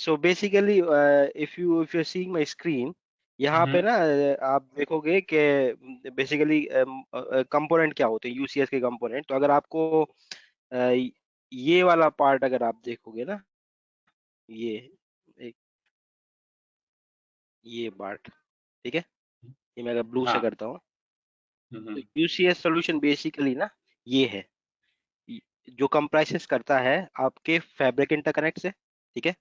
So basically, if you're seeing my screen, यहाँ पे हम्म। ना आप देखोगे कि बेसिकली कंपोनेंट क्या होते हैं, यूसीएस के कंपोनेंट। तो अगर आपको ये वाला पार्ट अगर आप देखोगे ना, ये एक ये पार्ट, ठीक है, ये मैं अगर ब्लू से हाँ। करता हूँ, तो हम्म। यूसीएस सोल्यूशन बेसिकली ना ये है, जो कंप्राइसेस करता है आपके फैब्रिक इंटरकनेक्ट से, ठीक है,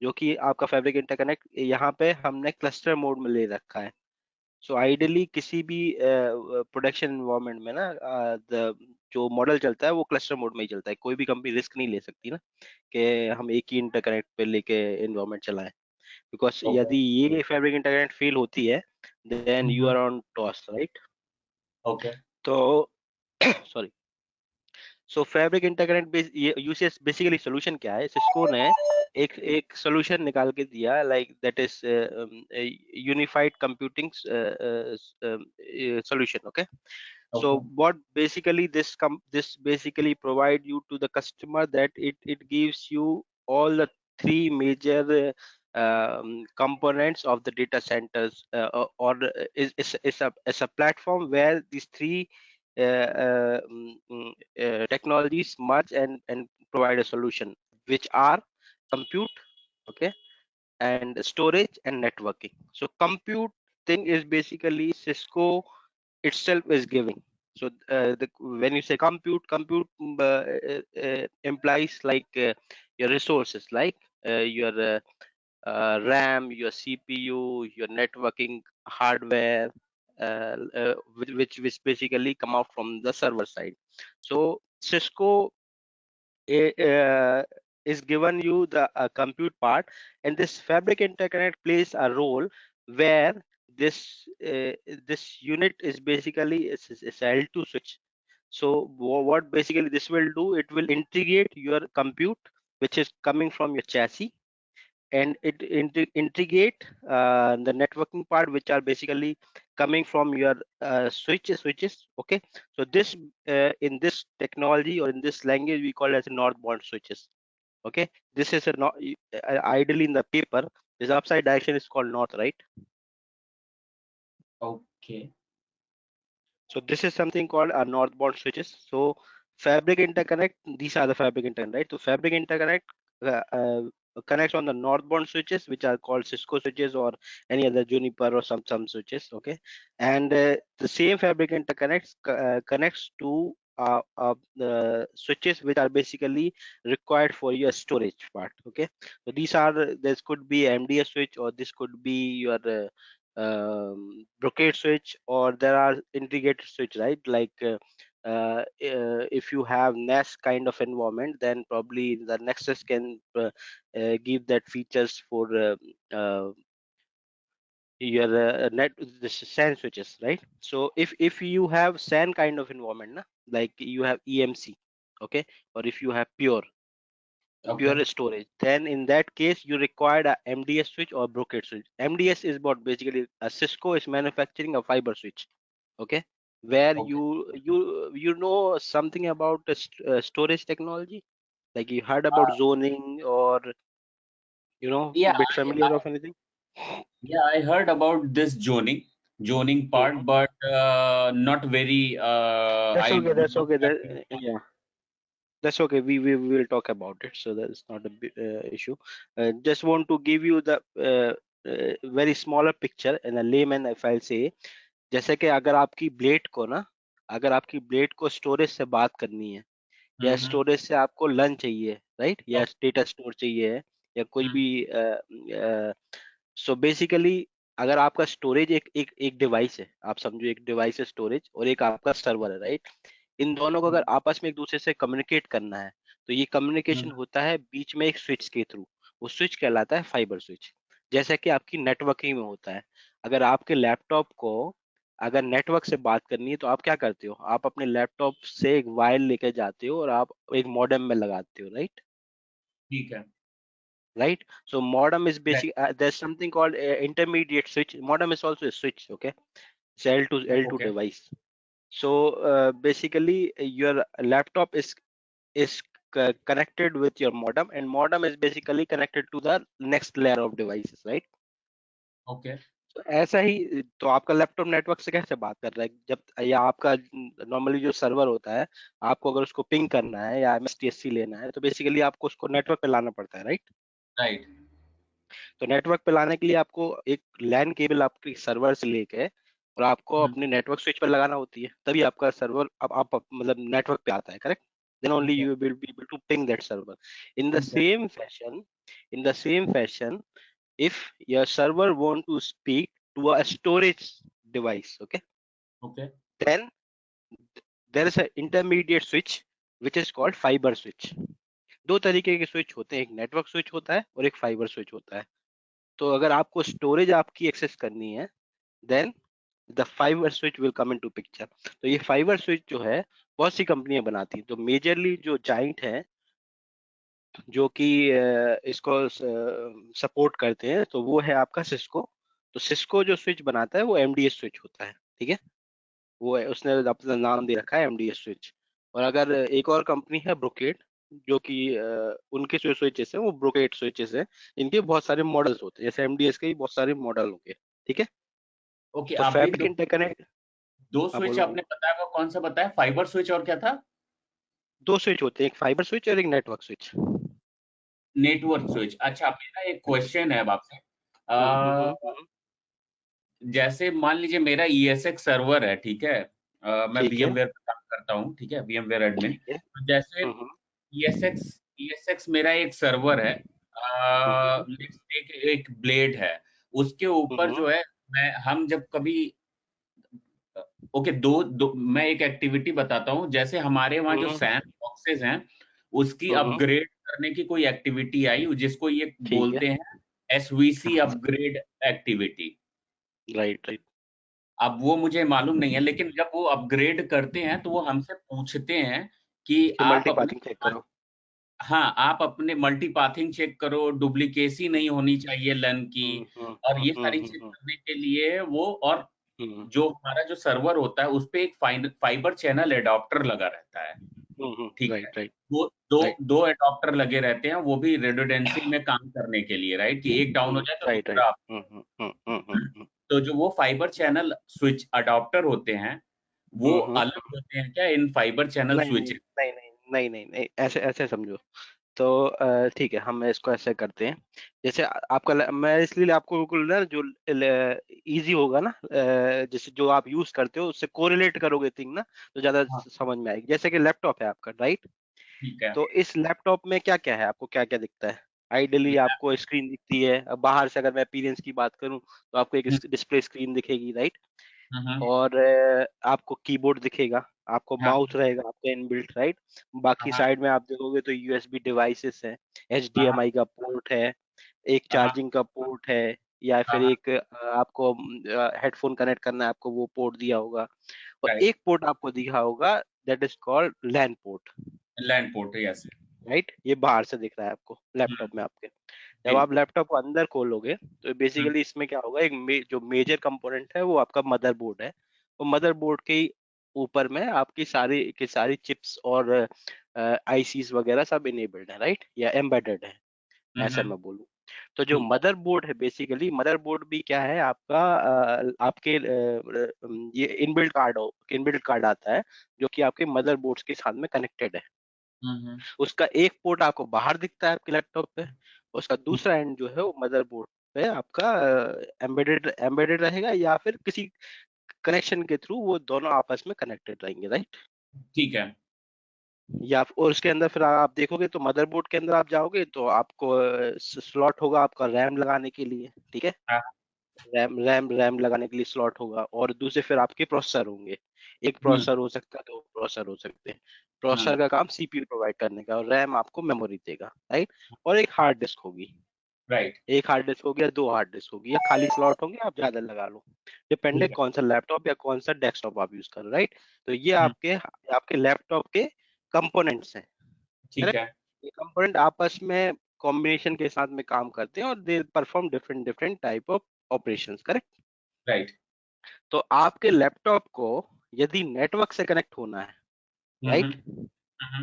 जो कि आपका फैब्रिक इंटरकनेक्ट यहाँ पे हमने क्लस्टर मोड में ले रखा है। सो आइडियली किसी भी प्रोडक्शन एनवायरनमेंट में ना जो मॉडल चलता है वो क्लस्टर मोड में ही चलता है। कोई भी कंपनी रिस्क नहीं ले सकती ना कि हम एक ही इंटरकनेक्ट पे लेके एनवायरनमेंट चलाएं, बिकॉज ओके। यदि ये फैब्रिक इंटरकनेक्ट फेल होती है then you hmm. Are on toss, right. Okay. तो sorry, so fabric interconnect UCS basically solution क्या है, सिस्को ने एक एक सोल्यूशन निकाल के दिया, like that is unified computing solution, okay. So okay. what basically this basically provide you to the customer, that it gives you all the three major components of the data centers, or is a platform where these three technologies merge and provide a solution, which are compute, okay, and storage and networking. So compute thing is basically Cisco itself is giving. So when you say compute implies like your resources, like your RAM, your CPU, your networking hardware, which basically come out from the server side. So Cisco uh, is given you the compute part, and this fabric interconnect plays a role where this this unit is basically is a L2 switch. So what basically this will do, it will integrate your compute which is coming from your chassis, and it integrate the networking part which are basically coming from your switches, okay. So this in this technology or in this language we call it as northbound switches, okay. This is a not ideally in the paper this upside direction is called north, right. Okay. So this is something called a northbound switches. So fabric interconnect, these are the fabric interconnect, right? So fabric interconnect connects on the northbound switches, which are called Cisco switches or any other Juniper or some switches, okay? And the same fabric interconnects connects to the switches which are basically required for your storage part, okay. So these are this could be MDS switch, or this could be your brocade switch, or there are integrated switch, right, like if you have NAS kind of environment, then probably the Nexus can give that features for your net the SAN switches, right. So if you have SAN kind of environment na, like you have EMC, okay, or if you have okay. pure storage, then in that case you require a MDS switch or brocade switch. MDS is what basically Cisco is manufacturing a fiber switch, okay, where okay. you know something about the storage technology, like you heard about Uh, zoning, or yeah, bit familiar of anything. yeah, I heard about this zoning part, Mhm. but not very. That's I okay. That's not okay. that very. Yeah. That's okay. We will talk about it. So that's not a big issue. Just want to give you the very smaller picture in a layman, if I'll say. जैसे कि अगर आपकी blade को storage से बात करनी है, या हम्म। स्टोरेज से आपको लन चाहिए, राइट, या ओके। डेटा स्टोर चाहिए है, या कोई हम्म। भी सो बेसिकली अगर आपका स्टोरेज एक एक एक डिवाइस है, आप समझो एक डिवाइस है स्टोरेज, और एक आपका सर्वर है, राइट। इन दोनों को अगर आपस में एक दूसरे से कम्युनिकेट करना है, तो ये कम्युनिकेशन हम्म। होता है बीच में एक स्विच के थ्रू। वो स्विच कहलाता है फाइबर स्विच। जैसा कि आपकी नेटवर्किंग में होता है, अगर आपके लैपटॉप को अगर नेटवर्क से बात करनी है, तो आप क्या करते हो, आप अपने लैपटॉप से एक वायर लेके जाते हो और आप एक मॉडेम में लगाते हो, राइट। ठीक है। Right, so modem is Right. basic, there's something called intermediate switch. Modem is also a switch, okay. It's L2 Okay. device. So basically your laptop is connected with your modem, and modem is basically connected to the next layer of devices, right? Okay तो ऐसा ही तो आपका laptop network से कैसे बात कर रहा है, जब या आपका नॉर्मली जो सर्वर होता है, आपको अगर उसको पिंग करना है या MSTSC लेना है, तो बेसिकली आपको उसको नेटवर्क पे लाना पड़ता है, राइट? राइट तो नेटवर्क पे लाने के लिए आपको एक लैन केबल आपके सर्वर से लेके और आपको अपने नेटवर्क स्विच पर लगाना होती है, तभी आपका सर्वर अब आप मतलब नेटवर्क पे आता है, करेक्ट? Then only ठीक है you will be able to ping that server. In the ठीक है same fashion, in the same fashion, if your server want to speak to a storage device, okay, okay then there is an intermediate switch which is called fiber switch. दो तरीके के switch होते हैं, एक network switch होता है और एक फाइबर स्विच होता है। तो अगर आपको स्टोरेज आपकी एक्सेस करनी है, then the fibre switch will come into picture. तो ये फाइबर स्विच जो है बहुत सी कंपनियां बनाती हैं, तो मेजरली जो जाइंट है जो कि इसको सपोर्ट करते हैं, तो वो है आपका सिस्को। तो सिस्को जो स्विच बनाता है वो MDS स्विच होता है, ठीक है? वो है, उसने अपना नाम दे रखा है MDS स्विच। और अगर एक और कंपनी है ब्रोकेड, जो कि उनके जो स्विचेस हैं वो ब्रोकेड स्विचेस हैं, इनके बहुत सारे मॉडल्स होते हैं, जैसे MDS के भी बहुत सारे मॉडल होंगे, ठीक है? ओके तो अभी फैब्रिक इंटरकनेक्ट, दो हाँ स्विच बोलो आपने बोलो। बताया वो कौन सा बताया फाइबर स्विच और क्या था दो स्विच होते हैं, एक फाइबर स्विच और एक नेटवर्क स्विच। नेटवर्क स्विच अच्छा मेरा एक क्वेश्चन है अब आपसे हम्म हम्म अ, हम्म, जैसे मान लीजिए मेरा ESX सर्वर है ठीक है मैं ठीक है VMware पे काम करता हूँ ठीक है VMware एडमिन ठीक है। तो जैसे हम्म ESX ESX मेरा एक सर्वर है हम्म एक ब्लेड है उसके ऊपर हम्म जो है मैं हम जब कभी ओके दो मैं एक एक्टिविटी बताता हूँ जैसे हमारे वहाँ जो हम्म सैन बॉक्सेस हैं उसकी हम्म, अपग्रेड करने की कोई एक्टिविटी आई जिसको ये ठीक है। बोलते हैं SVC upgrade activity right right. अब वो मुझे मालूम नहीं है लेकिन जब वो अपग्रेड करते हैं तो वो हमसे पूछते हैं कि कि आप मल्टीपाथिंग चेक अपने करो। हाँ आप अपने मल्टीपाथिंग चेक करो डुप्लीकेसी नहीं होनी चाहिए लन की और ये सारी चीज करने के लिए वो और जो हमारा जो सर्वर होता है उस पे एक फाइबर चैनल एडाप्टर लगा रहता है ठीक है राइट राइट वो दो राइट दो एडाप्टर लगे रहते हैं वो भी रेडोडेंसी में काम करने के लिए राइट कि एक डाउन हो जाए तो राइट राइट। दूसरा तो जो वो फाइबर चैनल स्विच अडॉप्टर होते हैं वो अलग होते हैं क्या इन फाइबर चैनल नहीं नहीं स्विच नहीं नहीं नहीं नहीं नहीं, ऐसे ऐसे समझो। तो ठीक है, हम इसको ऐसे करते हैं। जैसे आपका मैं इसलिए आपको बिल्कुल ना जो इजी होगा ना, जैसे जो आप यूज करते हो उससे कोरिलेट करोगे थिंग ना, तो ज्यादा हाँ समझ में आएगी। जैसे कि लैपटॉप है आपका, राइट? ठीक है तो इस लैपटॉप में क्या क्या है, आपको क्या क्या दिखता है? आइडियली आपको स्क्रीन दिखती है। अब बाहर से अगर मैं अपीयरेंस की बात करूं तो आपको एक हम्म, डिस्प्ले स्क्रीन दिखेगी, राइट? हम्म, और आपको कीबोर्ड दिखेगा, आपको हाँ माउस रहेगा आपका इनबिल्ट, राइट? बाकी हाँ साइड में आप देखोगे तो USB डिवाइसेस है, हाँ HDMI का पोर्ट है, एक हाँ चार्जिंग का पोर्ट है, या फिर हाँ एक आपको हेडफोन कनेक्ट करना है, आपको वो पोर्ट दिया होगा। और राइट एक पोर्ट आपको दिखा होगा, that is called LAN port, land port yes right? ये बाहर से दिख रहा है आपको लैपटॉप में आपके। जब आप बिल्कुल लैपटॉप को अंदर खोलोगे तो बेसिकली इसमें क्या होगा, एक जो मेजर कंपोनेंट है वो आपका मदरबोर्ड है। वो मदरबोर्ड के ही ऊपर में आपकी सारी की सारी चिप्स और ICs वगैरह सब इनेबल्ड है, राइट, या एम्बेडेड है, ऐसा मैं बोलूँ। तो जो ठीक है मदरबोर्ड है, बेसिकली मदरबोर्ड भी क्या है आपका, आपके ये इनबिल्ट कार्ड आता है जो कि आपके मदरबोर्ड के साथ में कनेक्टेड है। हम्म उसका एक पोर्ट आपको बाहर दिखता है आपके लैपटॉप पे, उसका दूसरा एंड जो है वो मदरबोर्ड पे आपका एम्बेडेड एम्बेडेड रहेगा, या फिर किसी कनेक्शन के थ्रू वो दोनों आपस में कनेक्टेड रहेंगे, राइट? ठीक है या और उसके अंदर फिर आप देखोगे तो मदरबोर्ड के अंदर आप जाओगे तो आपको स्लॉट होगा आपका रैम लगाने के लिए, ठीक है? हाँ रैम लगाने के लिए स्लॉट होगा, और दूसरे फिर आपके प्रोसेसर होंगे। एक हम्म प्रोसेसर हो सकता है, दो प्रोसेसर हो सकते हैं। हम्म प्रोसेसर का काम CPU प्रोवाइड करने का, और रैम आपको मेमोरी देगा, राइट? और एक हार्ड डिस्क होगी। राइट एक हार्ड डिस्क होगी या दो हार्ड डिस्क होगी, या खाली स्लॉट होंगे, आप ज्यादा लगा लो, ठीक डिपेंडेंट है कौन सा लैपटॉप या कौन सा डेस्कटॉप आप यूज कर रहे हो, राइट? तो ये हम्म, आपके आपके लैपटॉप के कंपोनेंट्स हैं, ठीक करेक्ट? है ये कंपोनेंट आपस में कॉम्बिनेशन के साथ में काम करते हैं, और they perform different different type of operations, correct? Right तो आपके लैपटॉप को यदि नेटवर्क से कनेक्ट होना है, हम्म राइट,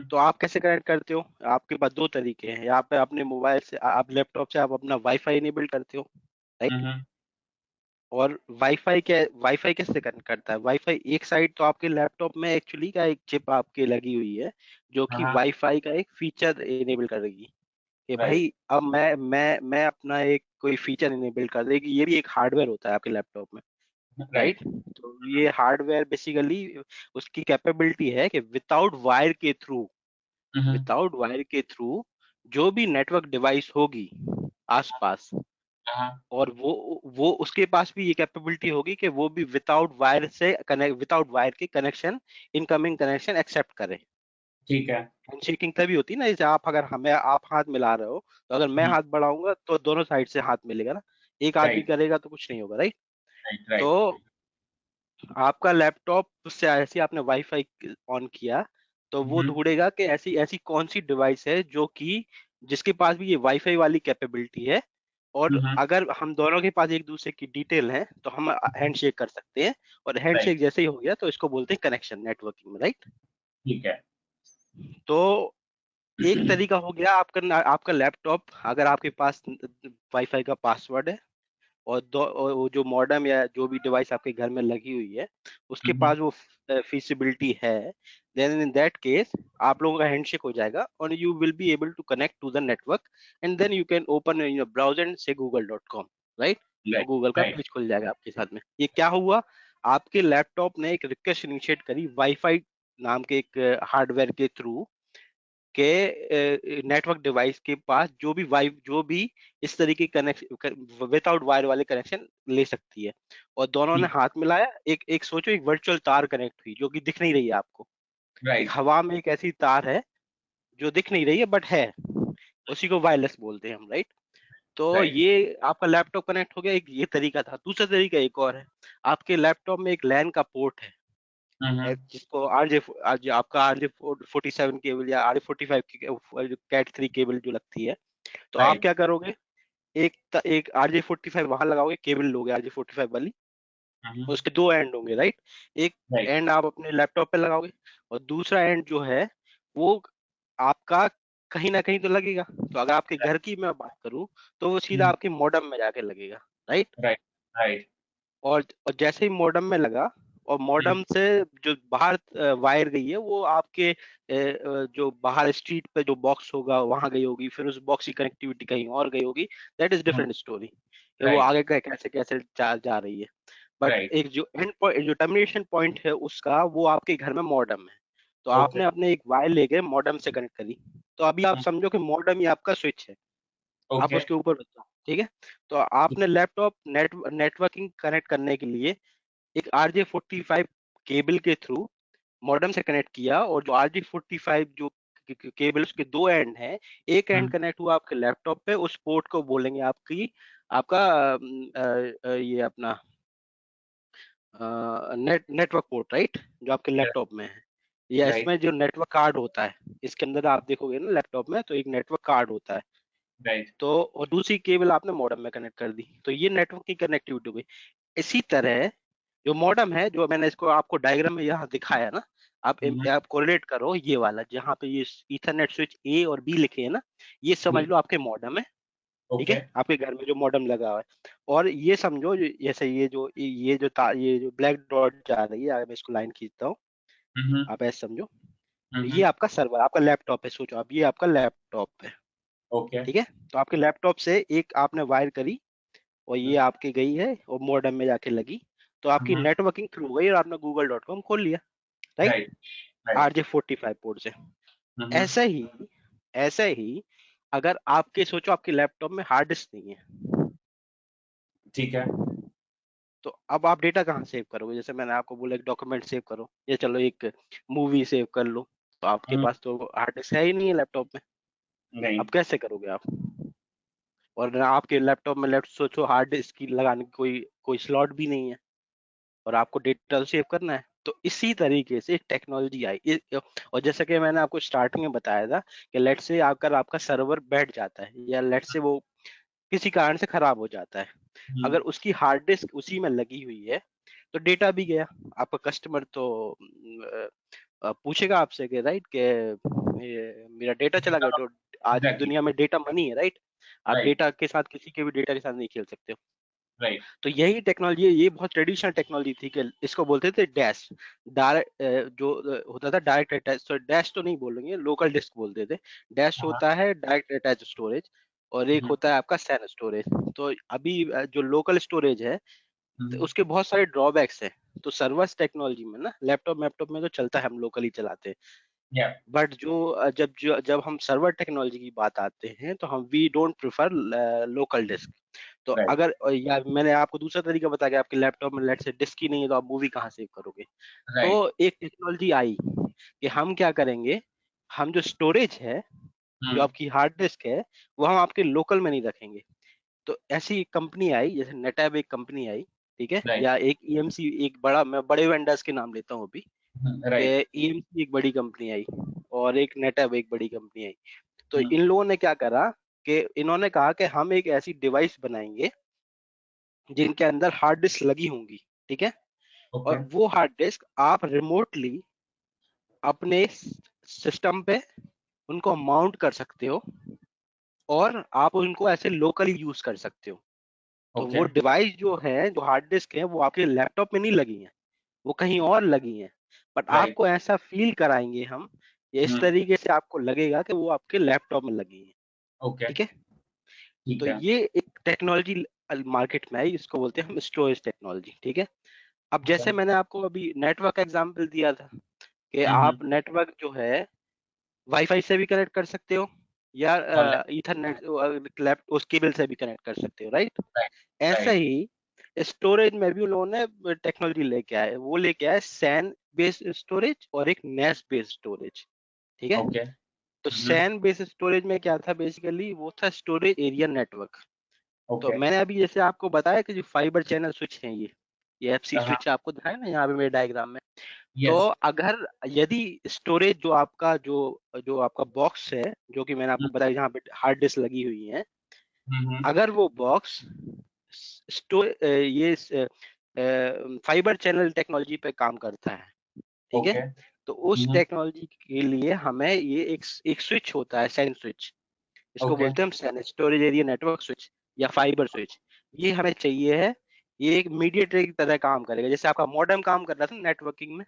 तो आप कैसे कनेक्ट करते हो? आपके पास दो तरीके हैं। यहाँ पे अपने मोबाइल से, आप लैपटॉप से आप अपना वाईफाई इनेबल करते हो, राइट? और वाईफाई कैसे कनेक्ट करता है? वाईफाई एक साइड तो आपके लैपटॉप में एक्चुअली का एक चिप आपके लगी हुई है, जो कि वाईफाई का एक फीचर इनेबल करेगी कि राइट। भाई अब मैं अपना एक कोई फीचर इनेबल कर देगी। ये भी एक हार्डवेयर होता है आपके लैपटॉप में, राइट? राइट। तो ये हार्डवेयर बेसिकली उसकी कैपेबिलिटी है कि विदाउट वायर के थ्रू जो भी नेटवर्क डिवाइस होगी आसपास, और वो उसके पास भी ये कैपेबिलिटी होगी कि वो भी विदाउट वायर के कनेक्शन, इनकमिंग कनेक्शन एक्सेप्ट करे। ठीक है। हैंडशेकिंग तभी होती है ना, जैसे आप हाथ मिला रहे हो, तो अगर मैं हाथ बढ़ाऊंगा तो दोनों साइड से हाथ मिलेगा ना, एक आदमी राइट। करेगा तो कुछ नहीं होगा, राइट? राइट। तो राइट। आपका लैपटॉप से ऐसे आपने वाईफाई ऑन किया, तो वो ढूंढेगा कि ऐसी ऐसी कौन सी डिवाइस है जो कि जिसके पास भी ये वाईफाई वाली कैपेबिलिटी है, और अगर हम दोनों के पास एक दूसरे की डिटेल है तो हम हैंडशेक कर सकते हैं। और राइट। हैंडशेक जैसे ही हो गया तो इसको बोलते हैं कनेक्शन, नेटवर्किंग में, राइट? ठीक है। तो एक तरीका हो गया आपका लैपटॉप, अगर आपके पास वाईफाई का पासवर्ड है, और वो जो मॉडेम या जो भी डिवाइस आपके घर में लगी हुई है उसके पास वो फीसिबिलिटी है, देन इन दैट केस आप लोगों का हैंडशेक हो जाएगा और you will be able to connect to the network, and then you can open your browser and say google.com, right? तो राइट। गूगल का राइट। पेज खुल जाएगा आपके साथ में। ये क्या हुआ? आपके लैपटॉप ने एक रिक्वेस्ट इनिशिएट करी वाईफाई नाम के एक हार्डवेयर के थ्रू के नेटवर्क डिवाइस के पास जो भी इस तरीके कनेक्शन विदाउट वायर वाले कनेक्शन ले सकती है। और दोनों ने ठीक। हाथ मिलाया, एक एक सोचो, एक वर्चुअल तार कनेक्ट हुई जो कि दिख नहीं रही है आपको। एक राइट। हवा में एक ऐसी तार है जो दिख नहीं रही है बट है, उसी को वायरलेस बोलते हैं हम, राइट? तो राइट। ये आपका लैपटॉप कनेक्ट हो गया, एक ये तरीका था। दूसरा तरीका एक और है, आपके लैपटॉप में एक लैन का पोर्ट है जिसको आपका RJ47 केबल या RJ45 की कैट 3 केबल जो लगती है। तो आप राइट। क्या करोगे, एक RJ45 वहां लगाओगे, केबल लोगे RJ45 वाली, उसके दो एंड होंगे, राइट? एक राइट। एंड आप अपने लैपटॉप पे लगाओगे, और दूसरा एंड जो है वो आपका कहीं ना कहीं तो लगेगा। तो अगर आपके घर की मैं बात करूं तो वो सीधा आपके मॉडेम में जाके लगेगा, राइट? राइट। राइट। और जैसे ही मॉडेम में लगा, और मॉडेम से जो बाहर वायर गई है वो आपके जो बाहर स्ट्रीट पे जो बॉक्स होगा वहां गई होगी, फिर उस बॉक्स की कनेक्टिविटी कहीं और गई होगी। दैट इज डिफरेंट स्टोरी, वो राइट। आगे कैसे कैसे जा रही है। But right. एक जो एंड पॉइंट, जो टर्मिनेशन पॉइंट है उसका, वो आपके घर में मॉडेम है। तो ओके। आपने अपने एक वायर लेके मॉडेम से कनेक्ट करी, तो अभी आप समझो कि मॉडेम ही आपका स्विच है, आप ओके। उसके ऊपर रखो, ठीक है? तो आपने लैपटॉप नेटवर्किंग कनेक्ट करने के लिए एक RJ45 केबल के थ्रू मॉडेम से कनेक्ट किया, और जो RJ45 जो केबल, उसके दो एंड हैं, एक एंड कनेक्ट हुआ आपके लैपटॉप पे, उस पोर्ट को बोलेंगे आपका ये अपना नेटवर्क पोर्ट, राइट? जो आपके लैपटॉप में है, या राइट। इसमें जो नेटवर्क कार्ड होता है, इसके अंदर आप देखोगे ना लैपटॉप में, तो एक नेटवर्क कार्ड होता है। राइट। तो और दूसरी केबल आपने मॉडेम में कनेक्ट कर दी, तो ये नेटवर्क की कनेक्टिविटी हो गई। इसी तरह जो मॉडेम है, जो मैंने इसको आपको डायग्राम में यहाँ दिखाया ना, आप कोरिलेट करो, ये वाला जहाँ पे ये ईथरनेट स्विच ए और बी लिखे हैं ना, ये समझ लो आपके मॉडेम है, ठीक ओके। है? आपके घर में जो मॉडेम लगा हुआ है। और ये समझो जैसे ये जो ब्लैक डॉट जा रही है, अगर मैं इसको लाइन खींचता हूँ, आप ऐसे समझो, तो ये आपका सर्वर, आपका लैपटॉप है, सोचो आप, ये आपका लैपटॉप है, ओके। ठीक है? तो आपके लैपटॉप से एक आपने वायर करी, और ये आपके गई है और मॉडेम में जाके लगी, तो आपकी नेटवर्किंग थ्रू हो गई और आपने google.com खोल लिया, right? Right. Right. RJ45 port से। ऐसे ही ऐसे ही अगर आपके सोचो आपके लैपटॉप में हार्ड डिस्क नहीं है, ठीक है। तो अब आप डेटा कहाँ सेव करोगे? जैसे मैंने आपको बोला एक डॉक्यूमेंट सेव करो, या चलो एक मूवी सेव कर लो, तो आपके पास तो हार्ड डिस्क है ही नहीं है लैपटॉप में, नहीं। अब कैसे करोगे आप? और ना आपके लैपटॉप में लेफ्ट सोचो हार्ड डिस्क की लगाने की कोई कोई स्लॉट भी नहीं है, और आपको डेटा सेव करना है। तो इसी तरीके से टेक्नोलॉजी आई और जैसा कि मैंने आपको स्टार्टिंग में बताया था कि लेट से आकर आपका सर्वर बैठ जाता है, या लेट से वो किसी कारण से खराब हो जाता है, अगर उसकी हार्ड डिस्क उसी में लगी हुई है तो डेटा भी गया, आपका कस्टमर तो पूछेगा आपसे कि राइट के मेरा डेटा चला गया, तो आज की एग्जैक्टली। दुनिया में डेटा मनी है, राइट। आप राइट। डेटा के साथ, किसी के भी डेटा के साथ नहीं खेल सकते हो। राइट। तो यही टेक्नोलॉजी, ये बहुत ट्रेडिशनल टेक्नोलॉजी थी कि इसको बोलते थे डैश, डायरेक्ट, जो होता था डायरेक्ट अटैच, तो डैश तो नहीं बोलेंगे, लोकल डिस्क बोलते थे। डैश हाँ। होता है डायरेक्ट अटैच स्टोरेज, और एक हम्म। होता है आपका सैन स्टोरेज। तो अभी जो लोकल स्टोरेज है, तो हम्म। उसके बहुत सारे ड्रॉबैक्स हैं। तो सर्वर्स टेक्नोलॉजी में ना, लैपटॉप में तो चलता है, हम लोकली चलाते हैं। या। बट जब हम सर्वर टेक्नोलॉजी की बात आते हैं, तो हम we don't prefer local disk. तो राइट। अगर, या मैंने आपको दूसरा तरीका बताया कि आपके लैपटॉप में लेट से डिस्क ही नहीं है, तो आप मूवी कहाँ सेव करोगे। तो राइट। एक टेक्नोलॉजी आई कि हम क्या करेंगे, हम जो स्टोरेज है, जो हम्म। आपकी हार्ड डिस्क है, वो हम आपके लोकल में नहीं रखेंगे। तो ऐसी एक कंपनी आई, जैसे नेटैब एक कंपनी आई, ठीक है, राइट। या एक ईएमसी, एक बड़ा, मैं बड़े वेंडर्स के नाम लेता हूँ अभी, कि राइट। ईएमसी एक बड़ी कंपनी आई, और एक नेटैब एक बड़ी कंपनी आई। तो हम्म। इन लोगों ने क्या करा कि इन्होंने कहा कि हम एक ऐसी डिवाइस बनाएंगे जिनके अंदर हार्ड डिस्क लगी होंगी, ठीक है। ओके। और वो हार्ड डिस्क आप रिमोटली अपने सिस्टम पे उनको माउंट कर सकते हो, और आप उनको ऐसे लोकली यूज कर सकते हो। तो ओके। वो डिवाइस जो है, जो हार्ड डिस्क है, वो आपके लैपटॉप में नहीं लगी है, वो कहीं और लगी है। But right. आपको ऐसा फील कराएंगे हम, ये इस हम्म। तरीके से आपको लगेगा कि वो आपके लैपटॉप में लगी है, ओके। ठीक है। ठीक तो है। ये एक टेक्नोलॉजी मार्केट में आई, इसको बोलते हैं हम स्टोरेज टेक्नोलॉजी, ठीक है। अब ओके। जैसे मैंने आपको अभी नेटवर्क एग्जांपल दिया था, कि हम्म। आप नेटवर्क जो है वाईफाई से भी कनेक्ट कर सकते हो, या और ईथरनेट, लैप उस केबल से भी कनेक्ट कर सकते हो, राइट। राइट। ऐसा राइट। ही स्टोरेज में भी उन लोगों ने टेक्नोलॉजी लेके आए, वो लेके आए सैन बेस्ड स्टोरेज और एक नेस बेस्ड स्टोरेज, ठीक है। ओके। तो सैन बेस्ड स्टोरेज में क्या था, बेसिकली वो था स्टोरेज एरिया नेटवर्क। तो ओके। मैंने अभी जैसे आपको बताया कि जो फाइबर चैनल स्विच हैं, ये एफसी हाँ। स्विच आपको दिखाया ना यहाँ पे मेरे डायग्राम में। तो यस। अगर, यदि स्टोरेज जो आपका, जो आपका बॉक्स है, जो कि मैंने आपको बताया जहाँ पे हार्ड डिस्क लगी हुई है, हम्म। अगर वो बॉक्स ये फाइबर चैनल टेक्नोलॉजी पे काम करता है, ठीक है। ओके। तो उस टेक्नोलॉजी के लिए हमें ये एक स्विच होता है, सैन स्विच, इसको ओके। बोलते हैं हम SAN, storage area network switch या फाइबर स्विच। ये हमें चाहिए है, ये एक मीडिएटर की तरह काम करेगा, जैसे आपका मॉडेम काम कर रहा था नेटवर्किंग में,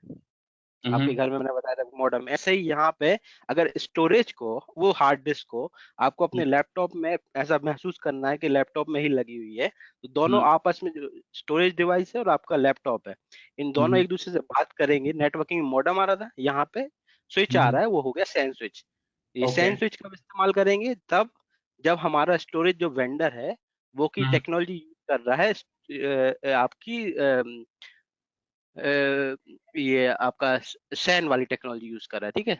आपके घर में मैंने बताया था मॉडेम, ऐसे ही यहाँ पे अगर स्टोरेज को, वो हार्ड डिस्क को आपको अपने लैपटॉप में ऐसा महसूस करना है कि लैपटॉप में ही लगी हुई है, तो दोनों आपस में, जो स्टोरेज डिवाइस है और आपका लैपटॉप है, इन दोनों एक दूसरे से बात करेंगे। नेटवर्किंग मॉडेम आ रहा था, यहाँ पे स्विच आ रहा है, वो हो गया सैन स्विच। ये ओके। सैन स्विच कब इस्तेमाल करेंगे, तब जब हमारा स्टोरेज जो वेंडर है, वो की टेक्नोलॉजी यूज कर रहा है, आपकी ये आपका सैन वाली टेक्नोलॉजी यूज कर रहा है, ठीक है,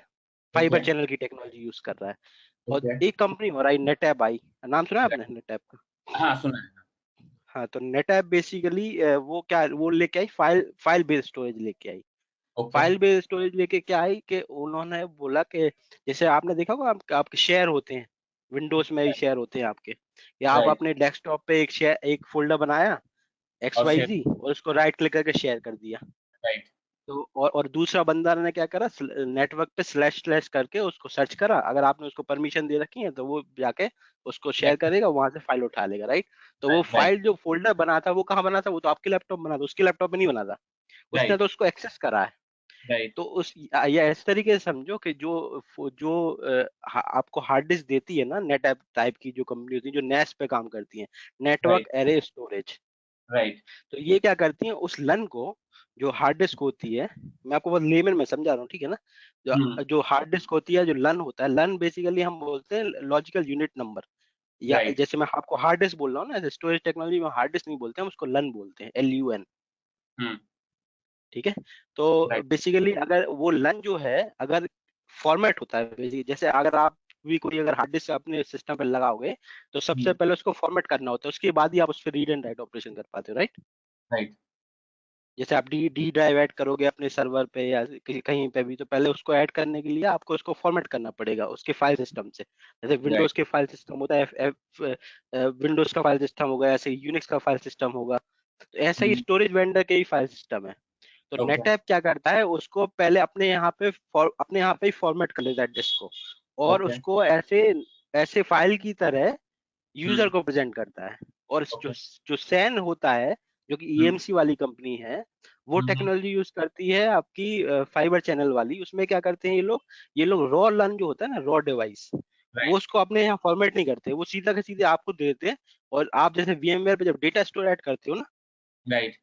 फाइबर ओके। चैनल की टेक्नोलॉजी यूज कर रहा है। और ओके। एक कंपनी और आई, नेटैब आई, नाम सुना है आपने नेटैब का। हाँ, सुना है। हाँ, तो नेटैब बेसिकली वो क्या, वो लेके आई फाइल फाइल बेस्ड स्टोरेज लेके आई। ओके। फाइल बेस्ड स्टोरेज लेके क्या आई कि उन्होंने बोला कि जैसे आपने देखा होगा, आपके शेयर होते हैं, विंडोज में भी शेयर होते हैं आपके, या आप राइट। अपने डेस्कटॉप पे एक फोल्डर बनाया एक्स और वाई शेयर। जी, और उसको राइट क्लिक करके शेयर कर दिया। राइट। तो और दूसरा बंदा ने क्या करा, नेटवर्क पे स्लैश स्लैश करके उसको सर्च करा, अगर आपने उसको परमिशन दे रखी है, तो वो जाके उसको शेयर करेगा, वहां से फाइल उठा लेगा, राइट। तो वो राइट। राइट। फाइल जो फोल्डर बना था, वो कहाँ बना था, वो तो आपके लैपटॉप बना था, उसके लैपटॉप में नहीं बना था, उसने राइट। तो उसको एक्सेस करा है। राइट। तो या इस तरीके से समझो कि जो आपको हार्ड डिस्क देती है ना, नेट ऐप टाइप की जो कंपनी होती है, जो नेस पे काम करती है, network right. Array storage, right. तो ये क्या करती हैं, उस लन को, जो हार्ड डिस्क होती है, मैं आपको बहुत लेमन में समझा रहा हूँ, ठीक है ना। जो जो हार्ड डिस्क होती है, जो लन होता है, लन बेसिकली हम बोलते हैं लॉजिकल यूनिट नंबर, या राइट। जैसे मैं आपको हार्ड डिस्क बोल रहा हूँ ना, स्टोरेज टेक्नोलॉजी में हार्ड डिस्क नहीं बोलते, हम उसको लन बोलते हैं, LUN, हम्म। ठीक है। तो राइट। बेसिकली अगर वो लन जो है, अगर फॉर्मेट होता है, basically, जैसे अगर आप भी कोई अगर हार्ड डिस्क अपने सिस्टम पर लगाओगे, तो सबसे पहले उसको फॉर्मेट करना होता है, उसके बाद ही आप उस पर रीड एंड राइट ऑपरेशन कर पाते हो, राइट। राइट। जैसे आप डी डी ड्राइव ऐड करोगे अपने सर्वर पे या कहीं पे भी, तो पहले उसको ऐड करने के लिए आपको उसको फॉर्मेट करना पड़ेगा उसके फाइल सिस्टम से। जैसे राइट। विंडोज के फाइल सिस्टम होता है, विंडोज का फाइल सिस्टम होगा, ऐसे यूनिक्स का फाइल सिस्टम होगा, तो ऐसा ही हम्म। स्टोरेज वेंडर के ही फाइल सिस्टम है। तो Okay. NetApp क्या करता है, उसको पहले अपने यहाँ पे ही फॉर्मेट कर लेता है डिस्क को, और Okay. उसको ऐसे फाइल की तरह यूजर को प्रेजेंट करता है। और जो Okay. जो सैन होता है, जो कि EMC वाली कंपनी है, वो टेक्नोलॉजी यूज करती है आपकी फाइबर चैनल वाली। उसमें क्या करते हैं ये लोग रॉ लर्न जो होता है ना, रॉ डिवाइस, वो Right. उसको अपने यहाँ फॉर्मेट नहीं करते, वो सीधा के सीधे आपको दे देते हैं। और आप जैसे VMware पे जब डेटा स्टोर ऐड करते हो ना, Right.